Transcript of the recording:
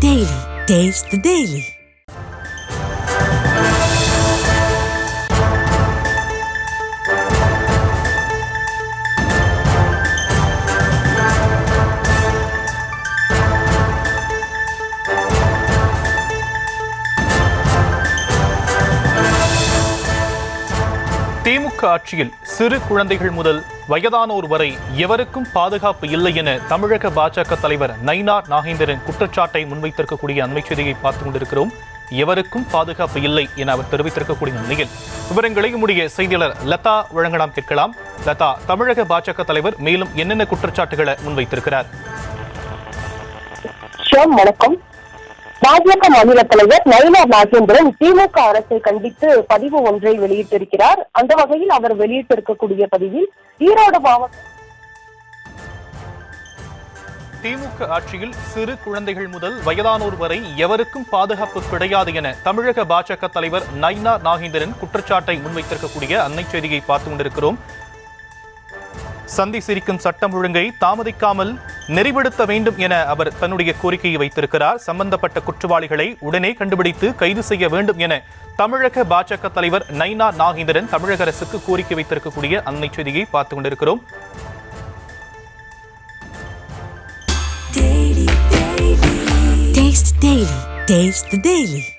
Daily. Taste the Daily. திமுக ஆட்சியில் சிறு குழந்தைகள் முதல் வயதானோர் வரை எவருக்கும் பாதுகாப்பு இல்லை என தமிழக பாஜக தலைவர் நயினார் நாகேந்திரன் குற்றச்சாட்டை முன்வைத்திருக்கக்கூடிய அண்மை செய்தியை பார்த்துக் கொண்டிருக்கிறோம். எவருக்கும் பாதுகாப்பு இல்லை என அவர் தெரிவித்திருக்கக்கூடிய நிலையில் விவரங்களை நம்முடைய செய்தியாளர் லதா வழங்க நாம் கேட்கலாம். லதா, தமிழக பாஜக தலைவர் மேலும் என்னென்ன குற்றச்சாட்டுகளை முன்வைத்திருக்கிறார்? வணக்கம். பாஜக மாநில தலைவர் நயினார் நாகேந்திரன் திமுக அரசை கண்டித்து பதிவு ஒன்றை வெளியிட்டிருக்கிறார். அந்த வகையில் அவர் வெளியிட்டிருக்கக்கூடிய பதிவில் ஈரோடு மாவட்டம் திமுக ஆட்சியில் சிறு குழந்தைகள் முதல் வயதானோர் வரை எவருக்கும் பாதுகாப்பு கிடையாது என தமிழக பாஜக தலைவர் நயினார் நாகேந்திரன் குற்றச்சாட்டை முன்வைத்திருக்கக்கூடிய அன்னை செய்தியை பார்த்துக் கொண்டிருக்கிறோம். சந்தி சிரிக்கும் சட்டம் ஒழுங்கை தாமதிக்காமல் நெறிப்படுத்த வேண்டும் என அவர் தன்னுடைய கோரிக்கையை வைத்திருக்கிறார். சம்பந்தப்பட்ட குற்றவாளிகளை உடனே கண்டுபிடித்து கைது செய்ய வேண்டும் என தமிழக பாஜக தலைவர் நயினார் நாகேந்திரன் தமிழக அரசுக்கு கோரிக்கை வைத்திருக்கக்கூடிய அன்னை செய்தியை பார்த்துக் கொண்டிருக்கிறோம். Taste the Daily.